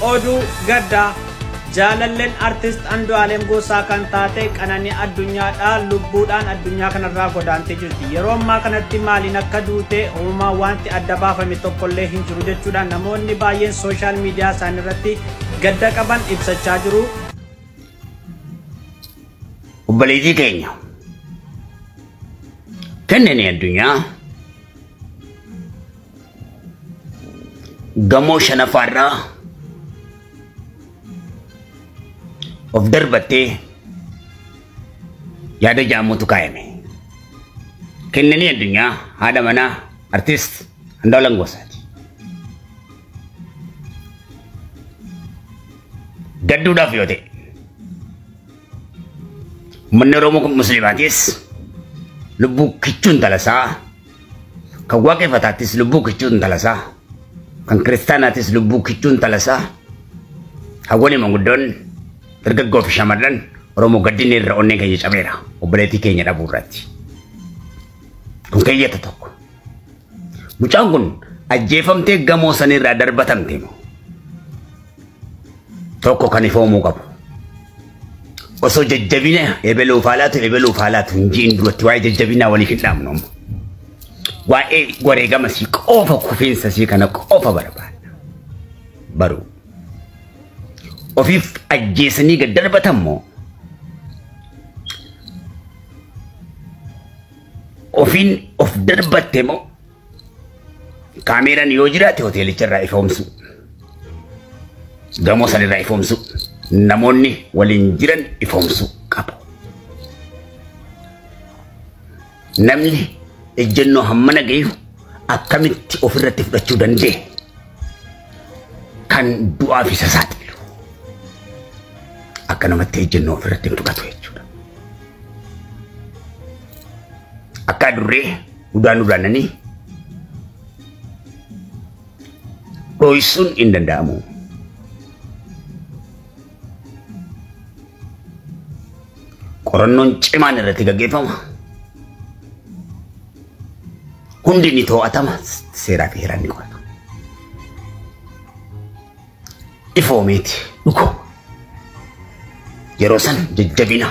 oduu gaddaa jaalalleen artist Andu'aalem Gosaa kan taate Qananii Addunyaadhaan lubbuudhaan addunyaa kanarraa godaantee jirti. Yeroo ammaa kanatti maaliin akka duute uumaa wanti adda baafame tokkollee hin jiru jechuudhaan namoonni baay'een sooshaal miidiyaa isaanii irratti gadda qaban ibsachaa jiru. Obboleettii keenya Qananii Addunyaa gamoo shanaffaarraa of darbattee yaada jaamuutu kaayame. Qananii Addunyaa haadha manaa artist Andu'aalem Gosaati. Gadduudhaaf yoo ta'e uummanni Oromoo Musliimaatis lubbuu kichuun talasaa, kan waaqeffataattis lubbuu kichuun talasaa, kan kiristaanaatis lubbuu kichuun talasaa, hawwanii manguddoon dargaggoo fi shamarran Oromoo gaddinni irra onneen keenya cabeera obboleettii keenya dhabuu irratti. Kun keeyyata tokko. Mucaan kun ajjeefamtee gamoo sanirraa darbatamte moo tokko kan ifoomuu qabu. Osoo jajjabina ebeluuf haalaatu hin jiin duratti waa'ee jajjabinaa waliif hin dhaamnu. Waa'ee wareegama sii qofa kufiinsa sii kana qofa barbaada. Baruu ofiif ajjeesanii gad darbatan moo ofiin of darbatte moo kaameeraan yoo jiraate hoteelicharraa ifoomsu, gamoo sanirraa ifoomsu, namoonni waliin jiran ifoomsu qabu. Namni ejjennoo hammana gayu akkamitti ofirratti fudhachuu danda'e kan du'aaf isa saaxilu akka namatti ejjennoo ofirratti fudhatu jechuudha. Akka durree udaananii dhoysuun hin danda'amu. Qorannoon cimaan irratti gaggeeffama. Hundi ni to'atama, seeraa fi heeraan ni qorata. Ifoomeeti dhugooma. Yeroo san jajjabina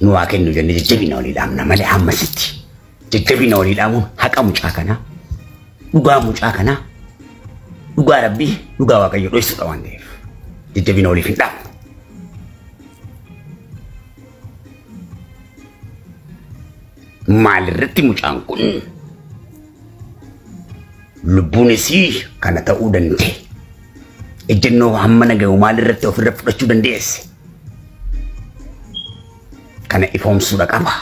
nu waa kennu jennee jajjabina walii dhaamna malee hammasitti jajjabina walii dhaamuun haqa mucaa kanaa, dhugaa mucaa kanaa, dhugaa Rabbii, dhugaa Waaqayyo dhoysuudha waan ta'eef jajjabina waliif hin dhaamnu. Maalirratti mucaan kun lubbuun isii kana ta'uu danda'e? Ejjennoo hammana gahu maalirratti ofirra fudhachuu dandeesse? Kana ifoomsuudha qaba.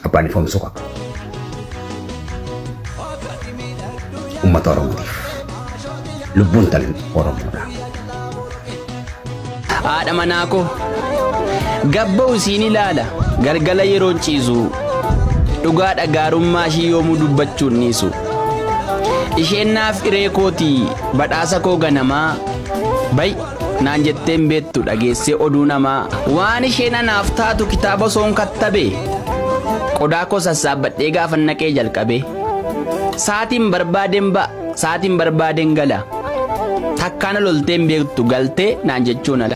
Abbaan ifoomsuu qaba. Uummata Oromootiif lubbuun talan Oromoodha. Haadha manaa koo gabba'u isiin ilaala galgala yeroon ciisu dhugaadha gaarummaa ishii yoomuu dubbachuun niisu. Isheen naaf hiree kootii badhaasa koo ganamaa bay naan jetteen beettu dhageessee oduu namaa. Waan isheen anaaf taatu kitaaba soon kattabe qodaa koo sassaabadhee gaafa naqee jalqabe. Saatiin barbaadeen ba'a saatiin barbaadeen gala takkaana lolteen beektu galtee naan jechuun ala.